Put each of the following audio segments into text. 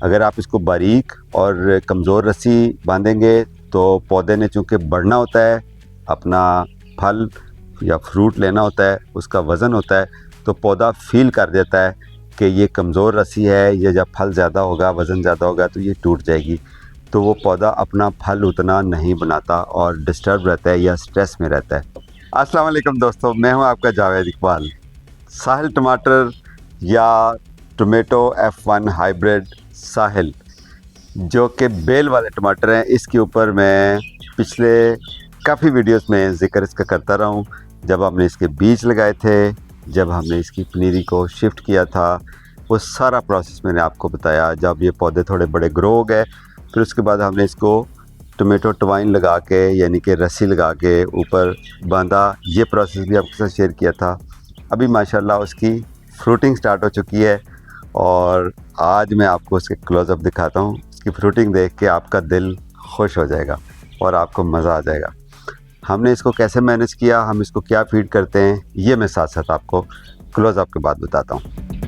अगर आप इसको बारीक और कमज़ोर रस्सी बांधेंगे तो पौधे ने चूँकि बढ़ना होता है, अपना फल या फ्रूट लेना होता है, उसका वज़न होता है, तो पौधा फील कर देता है कि ये कमज़ोर रस्सी है, ये जब फल ज़्यादा होगा, वज़न ज़्यादा होगा तो ये टूट जाएगी। तो वो पौधा अपना फल उतना नहीं बनाता और डिस्टर्ब रहता है या स्ट्रेस में रहता है। अस्सलाम वालेकुम दोस्तों, मैं हूं आपका जावेद इकबाल। साहिल टमाटर या टोमेटो F1 हाइब्रिड साहिल, जो कि बेल वाले टमाटर हैं, इसके ऊपर मैं पिछले काफ़ी वीडियोस में ज़िक्र इसका करता रहा हूँ। जब हमने इसके बीज लगाए थे, जब हमने इसकी पनीरी को शिफ्ट किया था, वो सारा प्रोसेस मैंने आपको बताया। जब ये पौधे थोड़े बड़े ग्रो हो गए, फिर उसके बाद हमने इसको टोमेटो टवाइन लगा के, यानी कि रस्सी लगा के ऊपर बांधा। ये प्रोसेस भी आपके साथ शेयर किया था। अभी माशाल्लाह उसकी फ्रूटिंग स्टार्ट हो चुकी है और आज मैं आपको उसके क्लोज़अप दिखाता हूँ। इसकी फ्रूटिंग देख के आपका दिल खुश हो जाएगा और आपको मज़ा आ जाएगा। हमने इसको कैसे मैनेज किया, हम इसको क्या फीड करते हैं, ये मैं साथ साथ आपको क्लोज़अप के बाद बताता हूँ।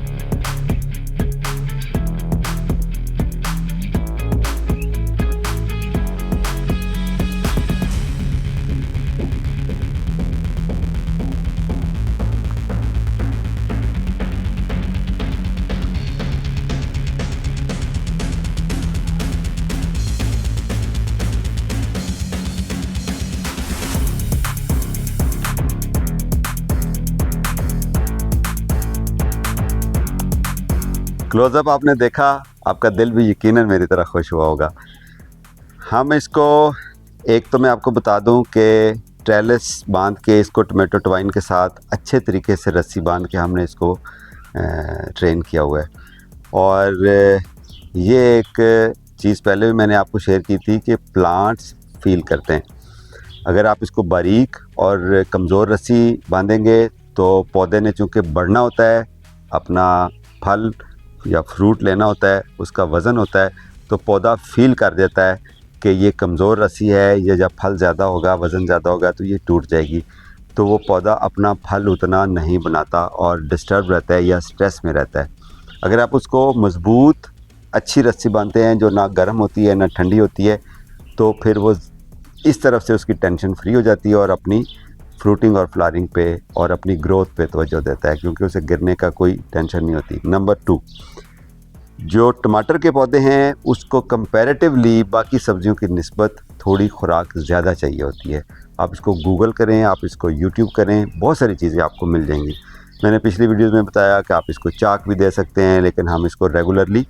क्लोज़अप आपने देखा, आपका दिल भी यकीनन मेरी तरह खुश हुआ होगा। हम इसको, एक तो मैं आपको बता दूं कि ट्रेलिस बांध के इसको टोमेटो टवाइन के साथ अच्छे तरीके से रस्सी बांध के हमने इसको ट्रेन किया हुआ है। और ये एक चीज़ पहले भी मैंने आपको शेयर की थी कि प्लांट्स फील करते हैं। अगर आप इसको बारीक और कमज़ोर रस्सी बांधेंगे तो पौधे ने चूँकि बढ़ना होता है, अपना फल या फ्रूट लेना होता है, उसका वज़न होता है, तो पौधा फील कर देता है कि ये कमज़ोर रस्सी है, ये जब फल ज़्यादा होगा, वज़न ज़्यादा होगा तो ये टूट जाएगी। तो वो पौधा अपना फल उतना नहीं बनाता और डिस्टर्ब रहता है या स्ट्रेस में रहता है। अगर आप उसको मज़बूत अच्छी रस्सी बांधते हैं जो ना गर्म होती है ना ठंडी होती है, तो फिर वो इस तरफ से उसकी टेंशन फ्री हो जाती है और अपनी फ्रूटिंग और फ्लावरिंग पे और अपनी ग्रोथ पे तवज्जो देता है, क्योंकि उसे गिरने का कोई टेंशन नहीं होती। नंबर 2, जो टमाटर के पौधे हैं उसको कंपैरेटिवली बाकी सब्जियों की निस्बत थोड़ी खुराक ज़्यादा चाहिए होती है। आप इसको गूगल करें, आप इसको यूट्यूब करें, बहुत सारी चीज़ें आपको मिल जाएंगी। मैंने पिछली वीडियोज़ में बताया कि आप इसको चाक भी दे सकते हैं, लेकिन हम इसको रेगुलरली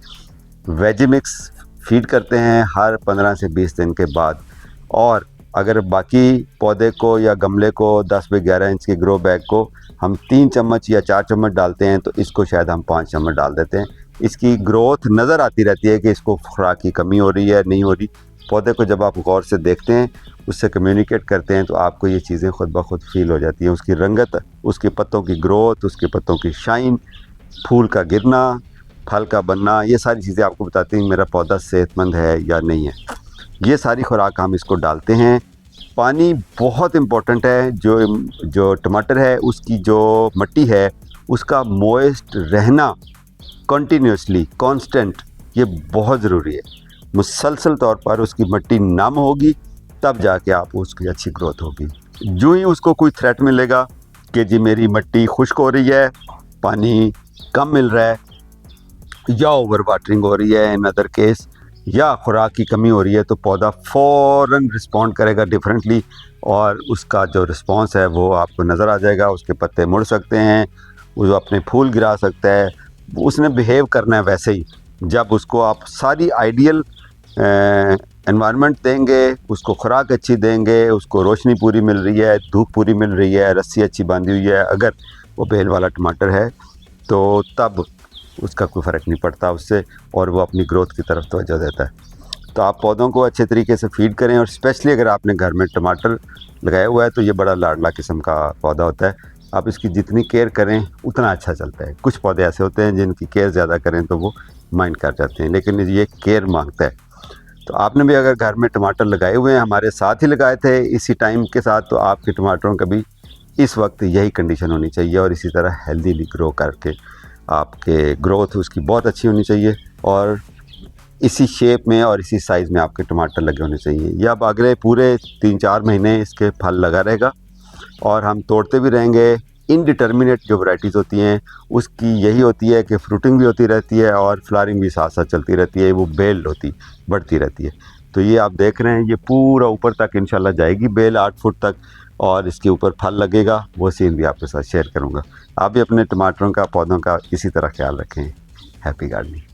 वेजी मिक्स फीड करते हैं हर 15 से 20 दिन के बाद। और अगर बाकी पौधे को या गमले को 10 बाई 11 इंच के ग्रो बैग को हम 3 चम्मच या 4 चम्मच डालते हैं, तो इसको शायद हम 5 चम्मच डाल देते हैं। इसकी ग्रोथ नज़र आती रहती है कि इसको खुराक की कमी हो रही है, नहीं हो रही। पौधे को जब आप गौर से देखते हैं, उससे कम्युनिकेट करते हैं, तो आपको ये चीज़ें खुद ब खुद फील हो जाती हैं। उसकी रंगत, उसके पत्तों की ग्रोथ, उसके पत्तों की शाइन, फूल का गिरना, फल का बनना, ये सारी चीज़ें आपको बताती हैं मेरा पौधा सेहतमंद है या नहीं है। ये सारी खुराक हम इसको डालते हैं। पानी बहुत इम्पोर्टेंट है। जो टमाटर है उसकी जो मिट्टी है उसका मॉइस्ट रहना कंटिन्यूसली कांस्टेंट, ये बहुत ज़रूरी है। मुसलसल तौर पर उसकी मिट्टी नम होगी तब जाके आप उसकी अच्छी ग्रोथ होगी। जो ही उसको कोई थ्रेट मिलेगा कि जी मेरी मिट्टी खुश्क हो रही है, पानी कम मिल रहा है या ओवर वाटरिंग हो रही है इन अदर केस, या खुराक की कमी हो रही है, तो पौधा फ़ौरन रिस्पॉन्ड करेगा डिफरेंटली और उसका जो रिस्पॉन्स है वो आपको नज़र आ जाएगा। उसके पत्ते मुड़ सकते हैं, वो अपने फूल गिरा सकता है, उसने बिहेव करना है वैसे ही। जब उसको आप सारी आइडियल एनवायरनमेंट देंगे, उसको खुराक अच्छी देंगे, उसको रोशनी पूरी मिल रही है, धूप पूरी मिल रही है, रस्सी अच्छी बांधी हुई है, अगर वो बेल वाला टमाटर है, तो तब उसका कोई फ़र्क नहीं पड़ता उससे और वो अपनी ग्रोथ की तरफ तवज्जो देता है। तो आप पौधों को अच्छे तरीके से फीड करें, और स्पेशली अगर आपने घर में टमाटर लगाया हुआ है तो ये बड़ा लाडला किस्म का पौधा होता है। आप इसकी जितनी केयर करें उतना अच्छा चलता है। कुछ पौधे ऐसे होते हैं जिनकी केयर ज़्यादा करें तो वो माइंड कर जाते हैं, लेकिन ये केयर मांगता है। तो आपने भी अगर घर में टमाटर लगाए हुए हैं, हमारे साथ ही लगाए थे इसी टाइम के साथ, तो आपके टमाटरों का भी इस वक्त यही कंडीशन होनी चाहिए और इसी तरह हेल्दीली ग्रो करके आपके ग्रोथ उसकी बहुत अच्छी होनी चाहिए। और इसी शेप में और इसी साइज़ में आपके टमाटर लगे होने चाहिए। ये अब अगले पूरे 3-4 महीने इसके फल लगा रहेगा और हम तोड़ते भी रहेंगे। इनडिटर्मिनेट जो वैराइटीज़ होती हैं उसकी यही होती है कि फ्रूटिंग भी होती रहती है और फ्लावरिंग भी साथ साथ चलती रहती है, वो बेल होती बढ़ती रहती है। तो ये आप देख रहे हैं ये पूरा ऊपर तक इंशाल्लाह जाएगी बेल 8 फुट तक और इसके ऊपर फल लगेगा, वो सीन भी आपके साथ शेयर करूँगा। आप भी अपने टमाटरों का पौधों का इसी तरह ख्याल रखें। Happy gardening.